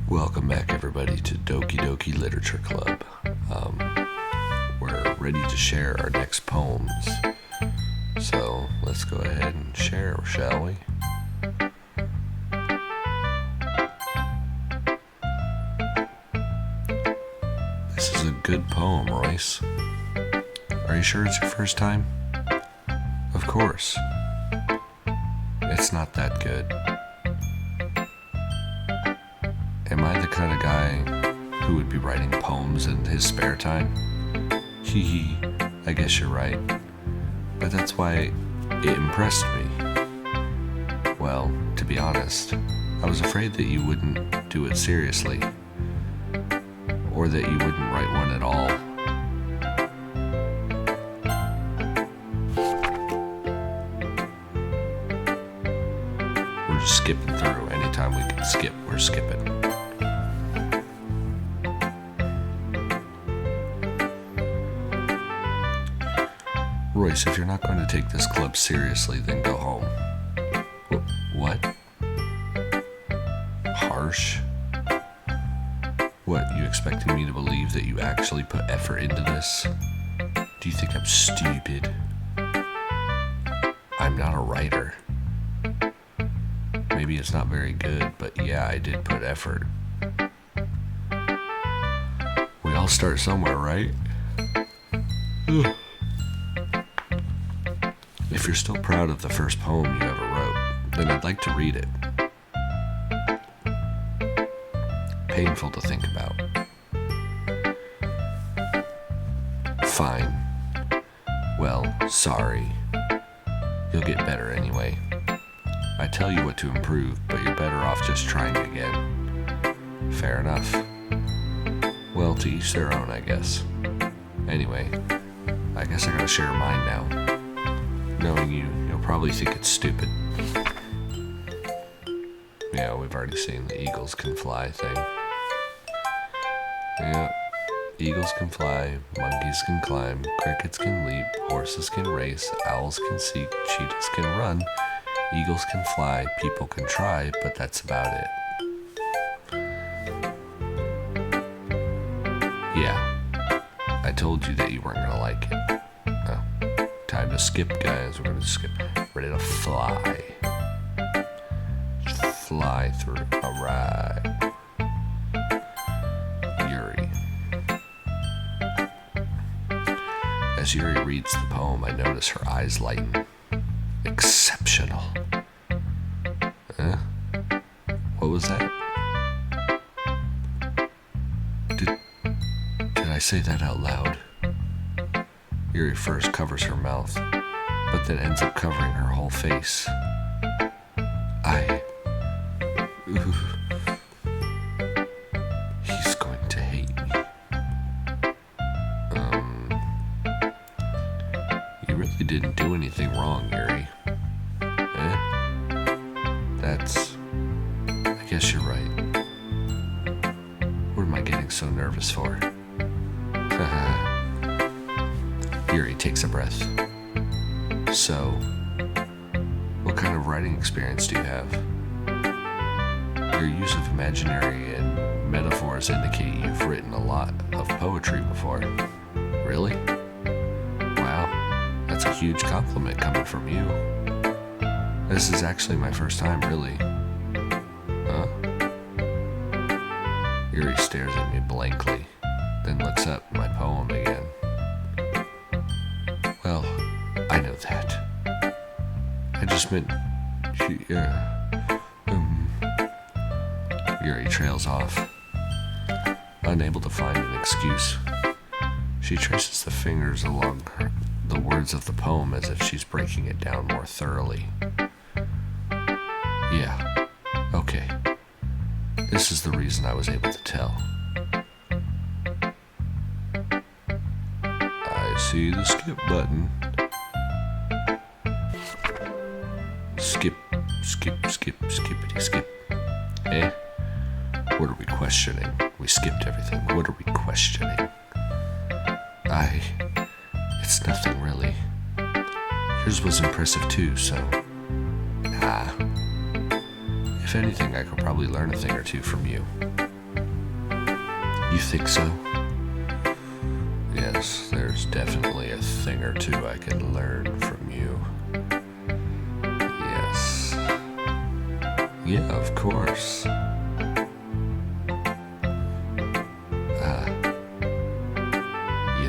Welcome back, everybody, to Doki Doki Literature Club. We're ready to share our next poems. So let's go ahead and share, shall we? This is a good poem, Royce. Are you sure it's your first time? Of course. It's not that good. Am I the kind of guy who would be writing poems in his spare time? Hee hee, I guess you're right. But that's why it impressed me. Well, to be honest, I was afraid that you wouldn't do it seriously. Or that you wouldn't write one at all. We're just skipping through. Anytime we can skip, we're skipping. Royce, if you're not going to take this club seriously, then go home. What? Harsh? What, you expecting me to believe that you actually put effort into this? Do you think I'm stupid? I'm not a writer. Maybe it's not very good, but yeah, I did put effort. We all start somewhere, right? If you're still proud of the first poem you ever wrote, then I'd like to read it. Painful to think about. Fine. Well, sorry. You'll get better anyway. I tell you what to improve, but you're better off just trying again. Fair enough. Well, to each their own, I guess. Anyway, I guess I gotta share mine now. Knowing you, you'll probably think it's stupid. Yeah, we've already seen the eagles can fly thing. Yeah, eagles can fly, monkeys can climb, crickets can leap, horses can race, owls can seek, cheetahs can run, eagles can fly, people can try, but that's about it. Yeah, I told you that you weren't gonna like it. Oh, time to skip, guys. We're gonna skip. Ready to fly. Just fly through. Alright. Yuri. As Yuri reads the poem, I notice her eyes lighten. Exceptional. Huh? What was that? Did I say that out loud? Yuri first covers her mouth, but then ends up covering her whole face. He's going to hate me. You really didn't do anything wrong, Yuri. I guess you're right. What am I getting so nervous for? Yuri takes a breath. So, what kind of writing experience do you have? Your use of imaginary and metaphors indicate you've written a lot of poetry before. Really? Wow, that's a huge compliment coming from you. This is actually my first time, really. Huh? Yuri stares at me blankly, then looks up my poem again. Well, I know that. I just meant... Yuri trails off, unable to find an excuse. She traces the fingers along the words of the poem as if she's breaking it down more thoroughly. Yeah, okay. This is the reason I was able to tell. I see the skip button. Skip, skippity skip. Eh? What are we questioning? We skipped everything. What are we questioning? It's nothing really. Yours was impressive too, so... If anything, I could probably learn a thing or two from you. You think so? Yes, there's definitely a thing or two I can learn from you. Yes. Yeah, of course. You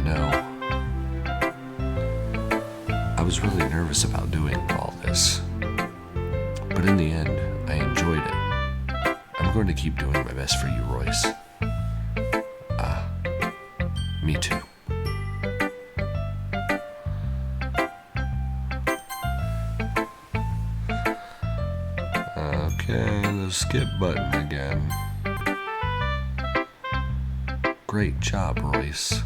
know, I was really nervous about doing all this, but in the end, I enjoyed it. I'm going to keep doing my best for you, Royce. Me too. Okay, the skip button again. Great job, Royce.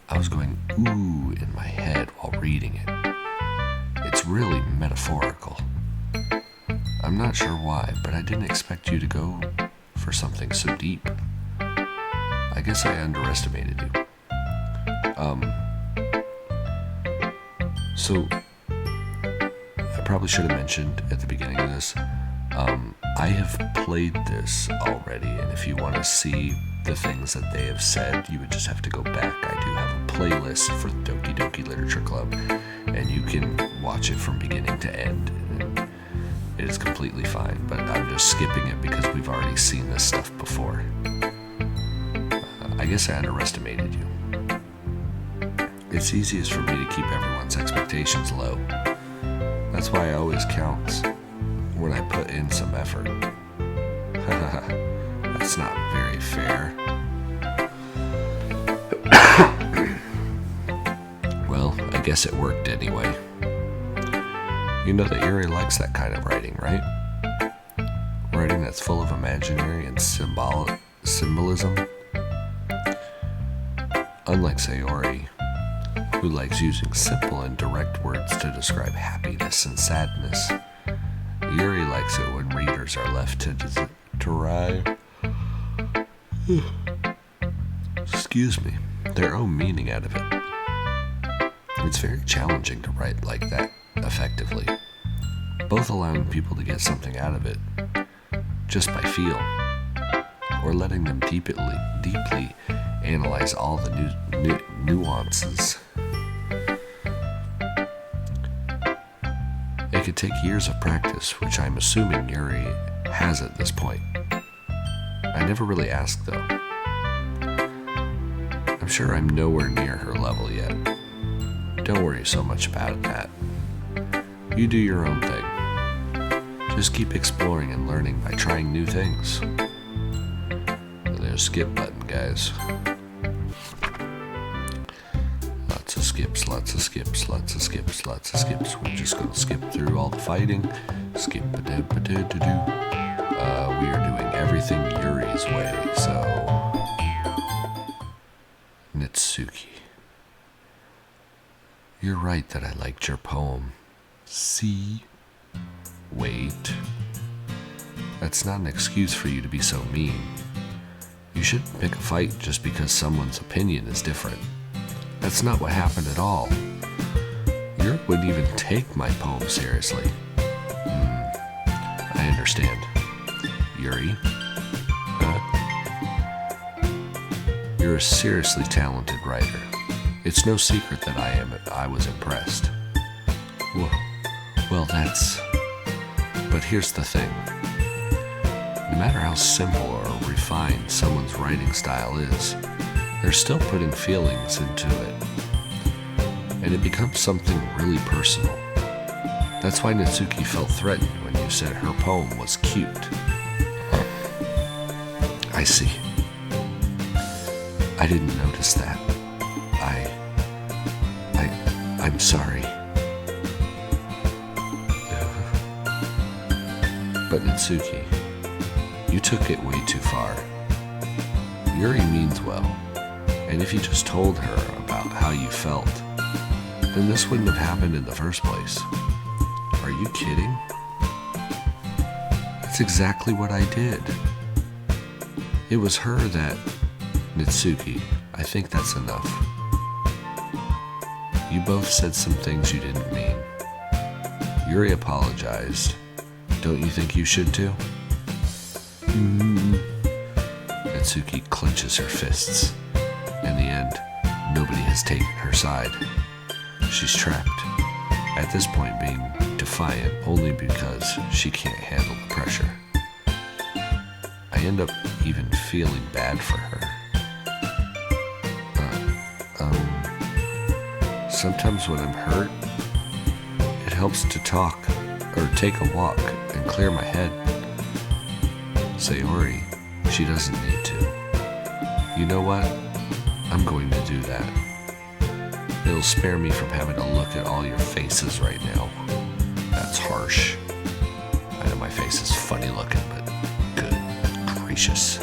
I was going ooh in my head while reading it. It's really metaphorical. I'm not sure why, but I didn't expect you to go for something so deep. I guess I underestimated you. So I probably should have mentioned at the beginning of this, I have played this already, and if you want to see the things that they have said, you would just have to go back. I do have a playlist for Doki Doki Literature Club, and you can watch it from beginning to end. And it is completely fine, but I'm just skipping it because we've already seen this stuff before. I guess I underestimated you. It's easiest for me to keep everyone's expectations low. That's why I always count when I put in some effort. That's not very fair. Well, I guess it worked anyway. You know that Yuri likes that kind of writing, right? Writing that's full of imaginary and symbolism. Unlike Sayori, who likes using simple and direct words to describe happiness and sadness, Yuri likes it when readers are left to derive their own meaning out of it. It's very challenging to write like that effectively, both allowing people to get something out of it just by feel, or letting them deeply analyze all the nuances. It could take years of practice, which I'm assuming Yuri has at this point. I never really asked, though. I'm sure I'm nowhere near her level yet. Don't worry so much about that. You do your own thing. Just keep exploring and learning by trying new things. There's skip button, guys. Lots of skips, lots of skips, lots of skips, lots of skips. We're just gonna skip through all the fighting. Skip-a-dip-a-dip-a-doo. We are doing everything Yuri's way, so... Natsuki. You're right that I liked your poem. See? Wait. That's not an excuse for you to be so mean. You shouldn't pick a fight just because someone's opinion is different. That's not what happened at all. Yuri wouldn't even take my poem seriously. I understand. Yuri? Huh? You're a seriously talented writer. It's no secret that I was impressed. Well, that's... But here's the thing. No matter how simple or refined someone's writing style is, they're still putting feelings into it. And it becomes something really personal. That's why Natsuki felt threatened when you said her poem was cute. I see. I didn't notice that. I'm sorry. But Natsuki, you took it way too far. Yuri means well, and if you just told her about how you felt, then this wouldn't have happened in the first place. Are you kidding? That's exactly what I did. It was her that... Natsuki, I think that's enough. You both said some things you didn't mean. Yuri apologized. Don't you think you should too? Natsuki clenches her fists. In the end, nobody has taken her side. She's trapped, at this point being defiant only because she can't handle the pressure. I end up even feeling bad for her. Sometimes when I'm hurt, it helps to talk or take a walk and clear my head. Sayori, she doesn't need to. You know what? I'm going to do that. It'll spare me from having to look at all your faces right now. That's harsh. I know my face is funny looking, but good gracious.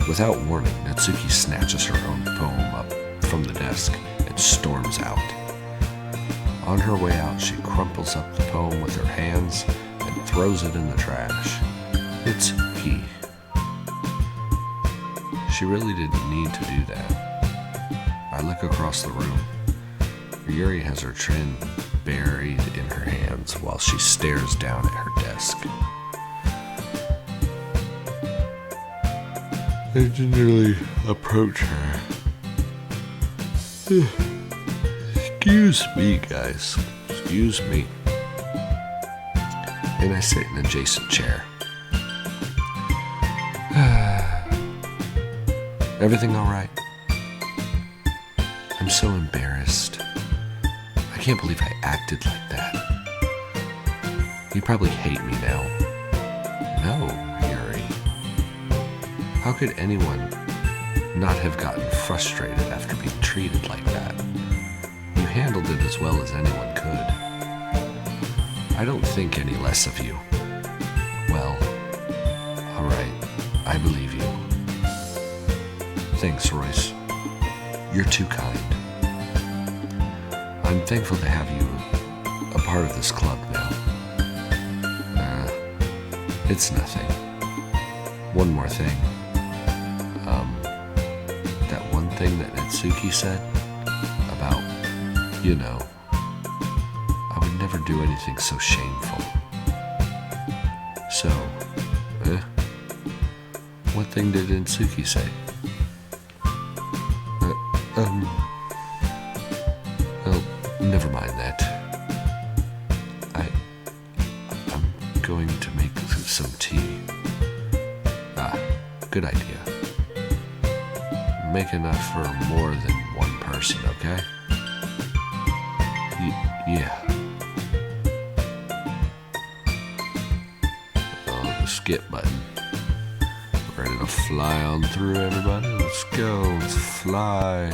Without warning, Natsuki snatches her own poem up from the desk and storms out. On her way out, she crumples up the poem with her hands and throws it in the trash. It's he. She really didn't need to do that. I look across the room. Yuri has her chin buried in her hands while she stares down at her desk. I gingerly approach her. Excuse me, guys. Excuse me. And I sit in an adjacent chair. Everything all right? I'm so embarrassed. I can't believe I acted like that. You probably hate me now. No, Yuri. How could anyone not have gotten frustrated after being treated like that? You handled it as well as anyone could. I don't think any less of you. Well, alright, I believe you. Thanks, Royce. You're too kind. I'm thankful to have you a part of this club now. It's nothing. One more thing. That one thing that Natsuki said about, I would never do anything so shameful. So, what thing did Natsuki say? Well, never mind that. I'm going to make some tea. Good idea. Make enough for more than one person, okay? Yeah. Oh, the skip button. Ready to fly on through, everybody? Let's go. Let's fly.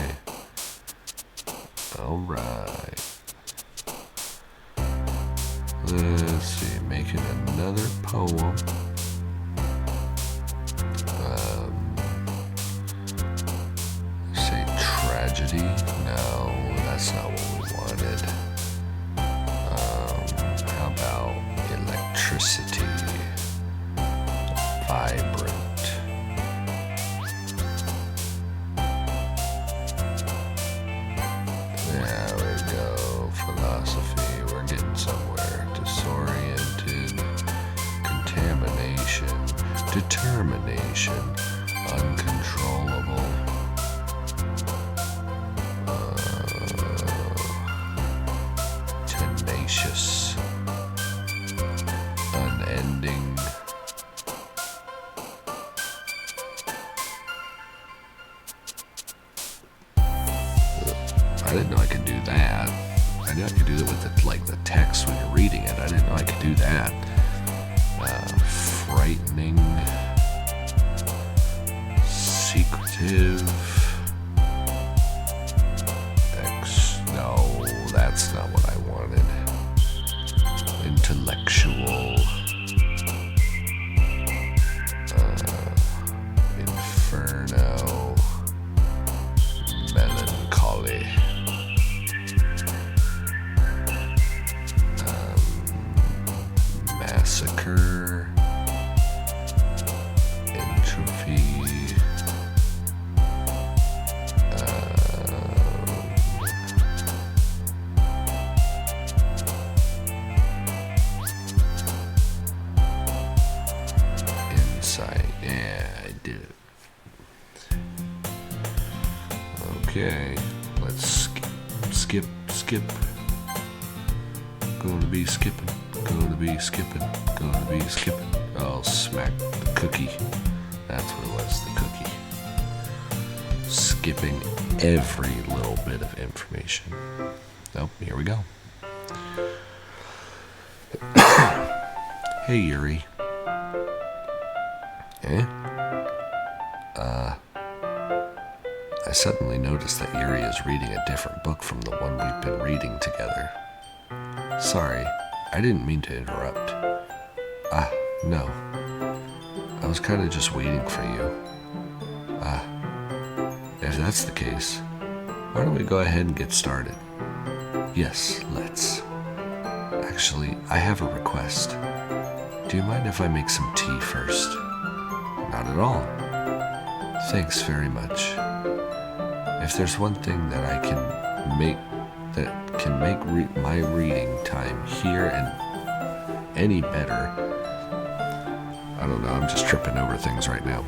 Alright. Let's see. Making another poem. Say tragedy. No, that's not what we wanted. How about electricity? Vibrant. There we go. Philosophy. We're getting somewhere. Disoriented. Contamination. Determination. Uncontrollable. Tenacious. Unending. I didn't know I could do that. I knew I could do that with the text when you're reading it. I didn't know I could do that. Frightening. Secretive. No, that's not what I wanted. Intellectual. Inferno. Melancholy. Massacre. Entropy. Yes, I did it. Okay, let's skip. Going to be skipping. Oh, smack the cookie. That's what it was, the cookie. Skipping every little bit of information. Oh, here we go. Hey, Yuri. I suddenly noticed that Yuri is reading a different book from the one we've been reading together. Sorry, I didn't mean to interrupt. No. I was kind of just waiting for you. If that's the case, why don't we go ahead and get started? Yes, let's. Actually, I have a request. Do you mind if I make some tea first? Not at all. Thanks very much. If there's one thing that I can make my reading time here and any better, I don't know, I'm just tripping over things right now.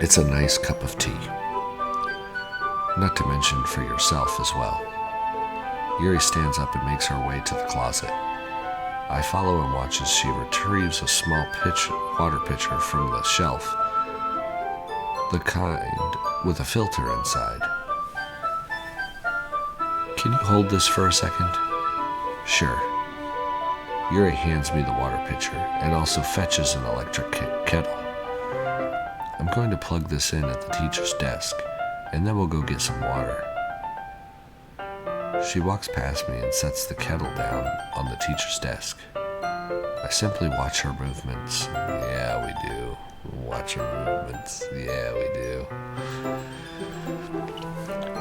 It's a nice cup of tea. Not to mention for yourself as well. Yuri stands up and makes her way to the closet. I follow and watch as she retrieves a small water pitcher from the shelf, the kind with a filter inside. Can you hold this for a second? Sure. Yuri hands me the water pitcher and also fetches an electric kettle. I'm going to plug this in at the teacher's desk, and then we'll go get some water. She walks past me and sets the kettle down on the teacher's desk. I simply watch her movements. Yeah, we do. Watch her movements. Yeah, we do.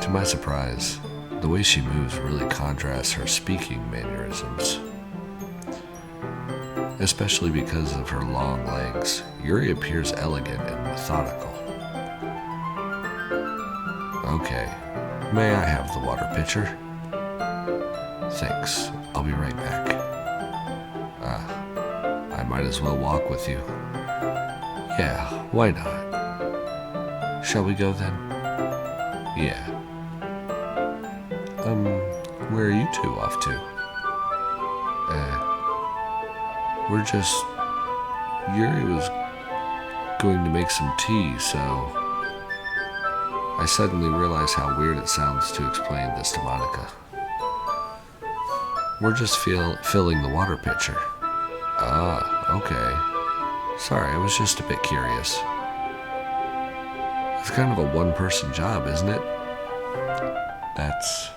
To my surprise, the way she moves really contrasts her speaking mannerisms. Especially because of her long legs, Yuri appears elegant and methodical. Okay, may I have the water pitcher? Thanks, I'll be right back. I might as well walk with you. Yeah, why not? Shall we go then? Yeah. Where are you two off to? We're just... Yuri was going to make some tea, so... I suddenly realize how weird it sounds to explain this to Monika. We're just filling the water pitcher. Okay. Sorry, I was just a bit curious. It's kind of a one-person job, isn't it? That's...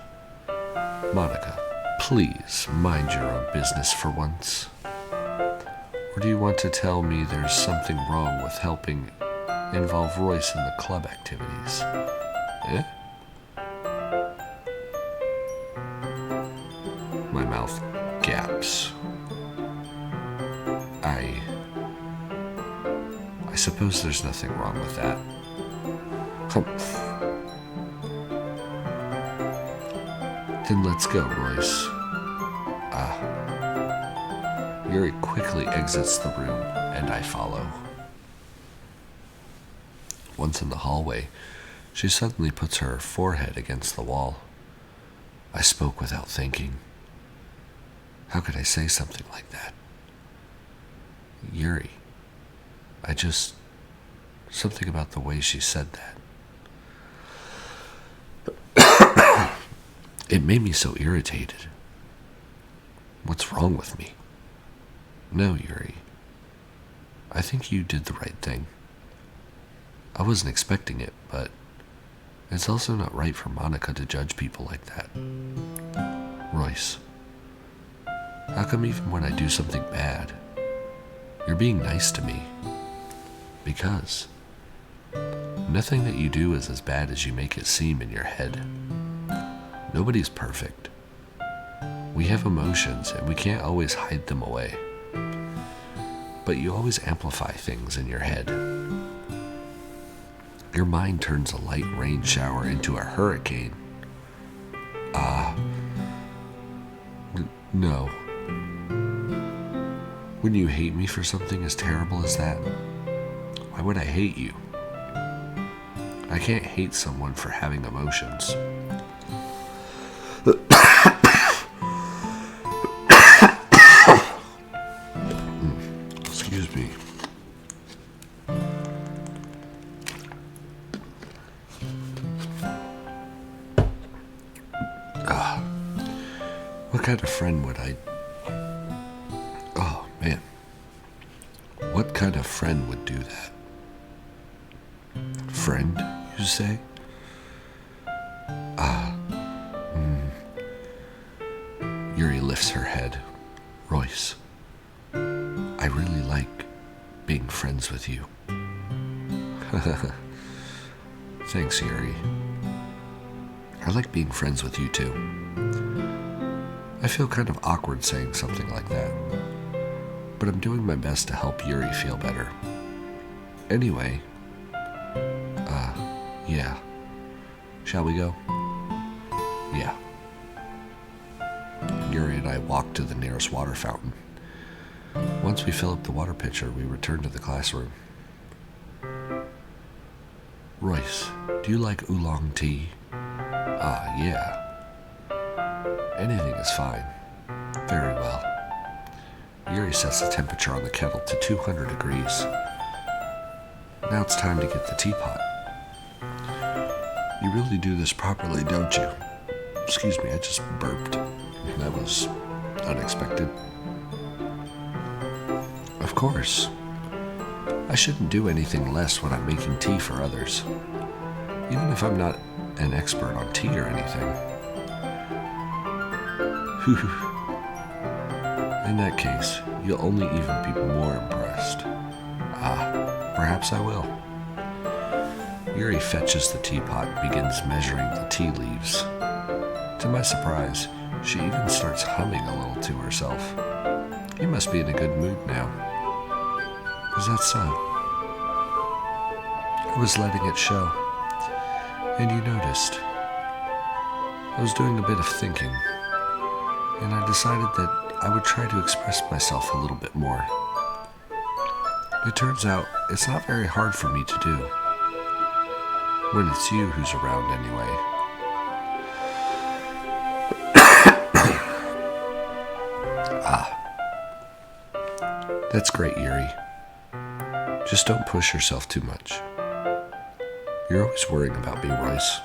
Monika, please mind your own business for once. Or do you want to tell me there's something wrong with helping involve Royce in the club activities? My mouth gaps. I suppose there's nothing wrong with that. Humph. Then let's go, Royce. Yuri quickly exits the room, and I follow. Once in the hallway, she suddenly puts her forehead against the wall. I spoke without thinking. How could I say something like that? Yuri. Something about the way she said that. It made me so irritated. What's wrong with me? No, Yuri. I think you did the right thing. I wasn't expecting it, but it's also not right for Monika to judge people like that. Royce, how come even when I do something bad, you're being nice to me? Because nothing that you do is as bad as you make it seem in your head. Nobody's perfect. We have emotions and we can't always hide them away. But you always amplify things in your head. Your mind turns a light rain shower into a hurricane. No. Wouldn't you hate me for something as terrible as that? Why would I hate you? I can't hate someone for having emotions. Excuse me. What kind of friend would I... Oh, man. What kind of friend would do that? Friend, you say? Yuri lifts her head. Royce, I really like being friends with you. Thanks, Yuri. I like being friends with you too. I feel kind of awkward saying something like that, but I'm doing my best to help Yuri feel better. Anyway, yeah. Shall we go? Yeah. Yuri and I walk to the nearest water fountain. Once we fill up the water pitcher, we return to the classroom. Royce, do you like oolong tea? Yeah. Anything is fine. Very well. Yuri sets the temperature on the kettle to 200 degrees. Now it's time to get the teapot. You really do this properly, don't you? Excuse me, I just burped. That was unexpected. Of course. I shouldn't do anything less when I'm making tea for others, even if I'm not an expert on tea or anything. In that case, you'll only even be more impressed. Perhaps I will. Yuri fetches the teapot and begins measuring the tea leaves. To my surprise, she even starts humming a little to herself. You must be in a good mood now. Is that so? I was letting it show. And you noticed. I was doing a bit of thinking, and I decided that I would try to express myself a little bit more. It turns out it's not very hard for me to do. When it's you who's around anyway. That's great, Yuri. Just don't push yourself too much. You're always worrying about me, Royce.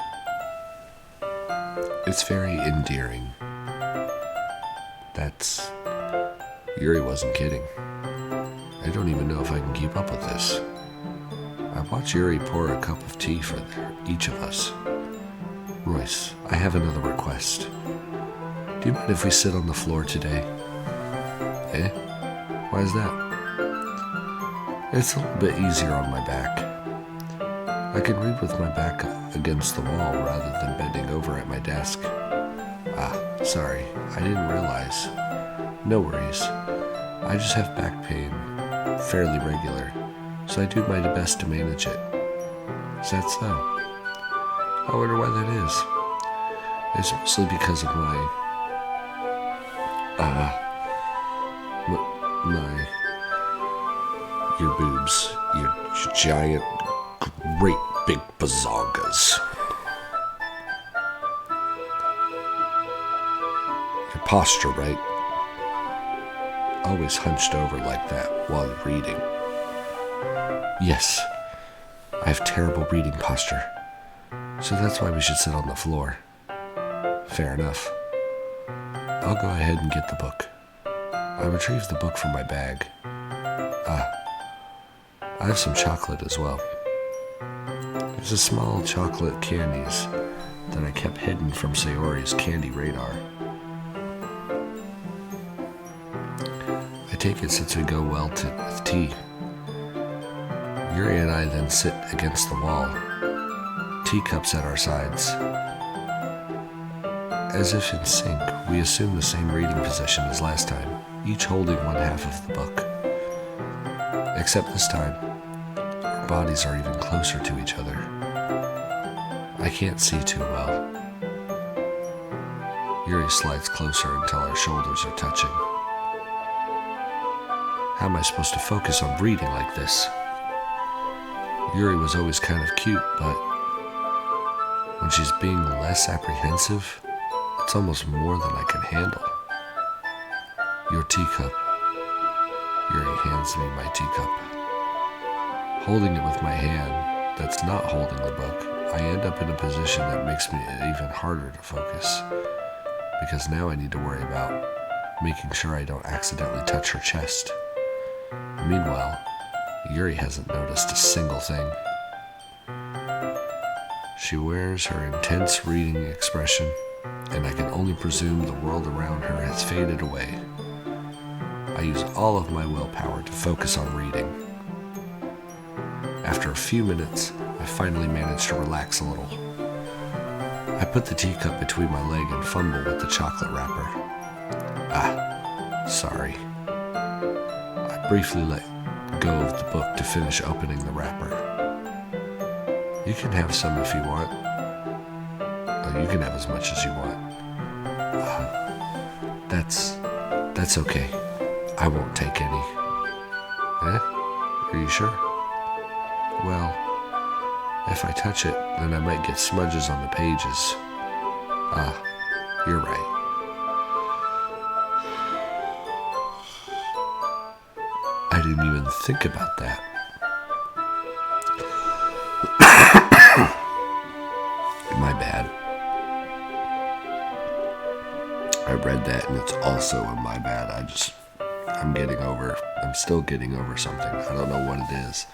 It's very endearing. Yuri wasn't kidding. I don't even know if I can keep up with this. I watch Yuri pour a cup of tea for each of us. Royce, I have another request. Do you mind if we sit on the floor today? Eh? Why is that? It's a little bit easier on my back. I can read with my back against the wall rather than bending over at my desk. Sorry, I didn't realize. No worries. I just have back pain, fairly regular, so I do my best to manage it. Is that so? I wonder why that is. It's mostly because of your boobs, your giant, great big bazongas. Your posture, right? Always hunched over like that while you're reading. Yes, I have terrible reading posture, so that's why we should sit on the floor. Fair enough. I'll go ahead and get the book. I retrieve the book from my bag. I have some chocolate as well. There's a small chocolate candies that I kept hidden from Sayori's candy radar. I take it since we go well with tea. Yuri and I then sit against the wall, teacups at our sides. As if in sync, we assume the same reading position as last time, each holding one half of the book. Except this time, our bodies are even closer to each other. I can't see too well. Yuri slides closer until our shoulders are touching. How am I supposed to focus on reading like this? Yuri was always kind of cute, but when she's being less apprehensive, it's almost more than I can handle. Your teacup. Yuri hands me my teacup. Holding it with my hand that's not holding the book, I end up in a position that makes me even harder to focus, because now I need to worry about making sure I don't accidentally touch her chest. Meanwhile, Yuri hasn't noticed a single thing. She wears her intense reading expression, and I can only presume the world around her has faded away. I use all of my willpower to focus on reading. After a few minutes, I finally manage to relax a little. I put the teacup between my leg and fumble with the chocolate wrapper. Sorry. I briefly let go of the book to finish opening the wrapper. You can have some if you want. You can have as much as you want. That's okay. I won't take any. Are you sure? Well, if I touch it, then I might get smudges on the pages. You're right. I didn't even think about that. My bad. I read that and it's also my bad. I'm still getting over something. I don't know what it is.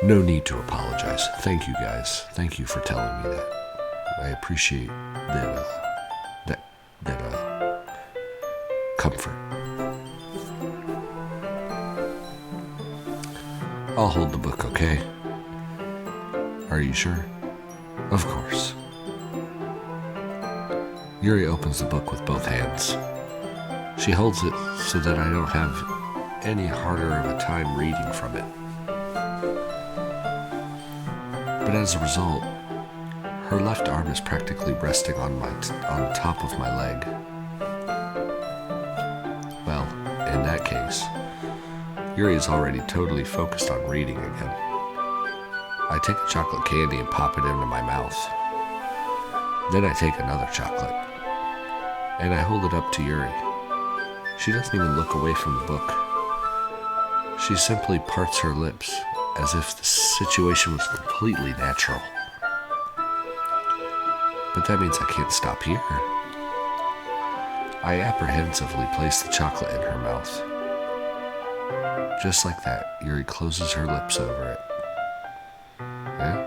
No need to apologize. Thank you guys. Thank you for telling me that. I appreciate that comfort. I'll hold the book, okay? Are you sure? Of course. Yuri opens the book with both hands. She holds it so that I don't have any harder of a time reading from it. But as a result, her left arm is practically resting on top of my leg. Well, in that case, Yuri is already totally focused on reading again. I take a chocolate candy and pop it into my mouth. Then I take another chocolate, and I hold it up to Yuri. She doesn't even look away from the book. She simply parts her lips as if the situation was completely natural. But that means I can't stop here. I apprehensively place the chocolate in her mouth. Just like that, Yuri closes her lips over it. Yeah?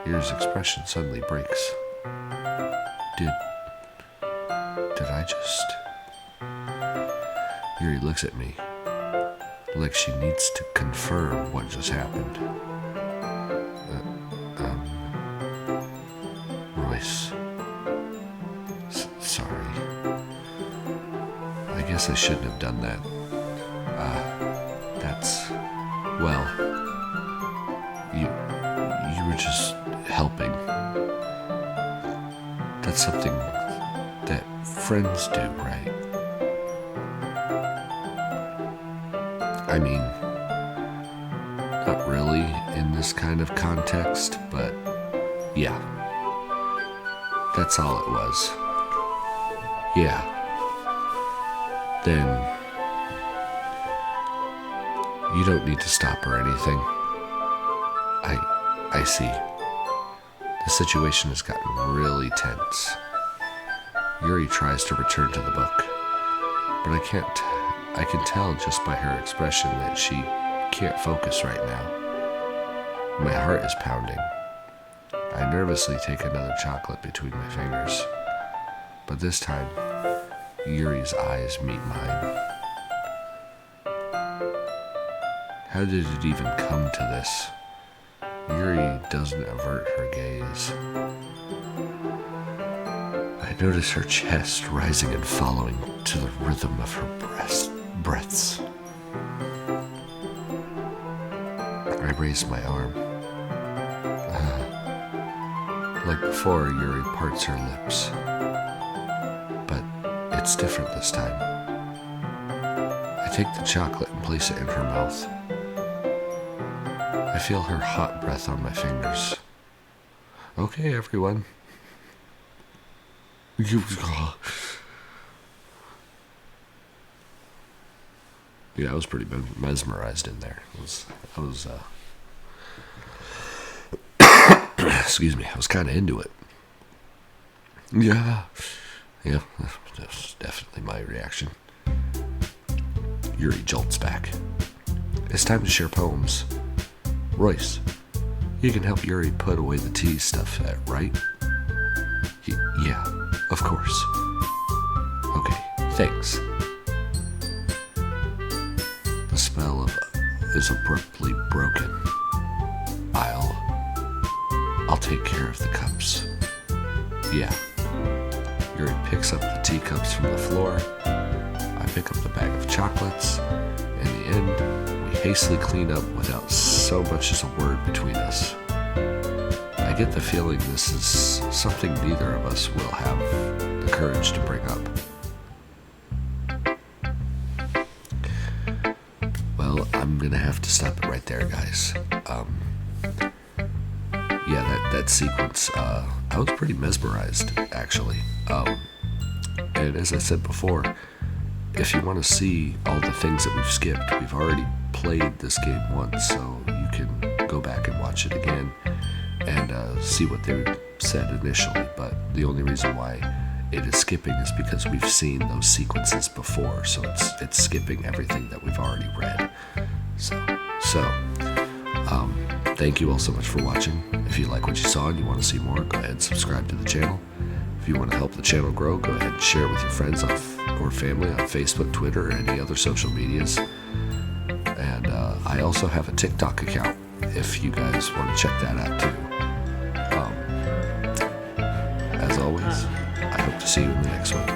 Yuri's expression suddenly breaks. Did I just... Yuri looks at me like she needs to confirm what just happened. Royce. Sorry. I guess I shouldn't have done that. Well, you were just helping. That's something that friends do, right? I mean, not really in this kind of context, but yeah. That's all it was. Yeah. Then you don't need to stop or anything. I see. The situation has gotten really tense. Yuri tries to return to the book, but I can tell just by her expression that she can't focus right now. My heart is pounding. I nervously take another chocolate between my fingers, but this time, Yuri's eyes meet mine. How did it even come to this? Yuri doesn't avert her gaze. I notice her chest rising and following to the rhythm of her breaths. I raise my arm. Like before, Yuri parts her lips. But it's different this time. take the chocolate and place it in her mouth. I feel her hot breath on my fingers. Okay, everyone. Yeah, I was pretty mesmerized in there. I was excuse me, I was kind of into it. Yeah, that's definitely my reaction. Yuri jolts back. It's time to share poems. Royce, you can help Yuri put away the tea stuff, right? Yeah, of course. Okay, thanks. The spell is abruptly broken. I'll take care of the cups. Yeah. Yuri picks up the teacups from the floor. I pick up the bag of chocolates. In the end, we hastily clean up without so much as a word between us. I get the feeling this is something neither of us will have the courage to bring up. Well, I'm gonna have to stop it right there, guys. That sequence, I was pretty mesmerized, actually. And as I said before, if you want to see all the things that we've skipped, we've already played this game once, so you can go back and watch it again and see what they said initially. But the only reason why it is skipping is because we've seen those sequences before, so it's skipping everything that we've already read. So thank you all so much for watching. If you like what you saw and you want to see more, go ahead and subscribe to the channel. If you want to help the channel grow, go ahead and share it with your friends or family on Facebook, Twitter, or any other social medias. And I also have a TikTok account if you guys want to check that out too. As always, I hope to see you in the next one.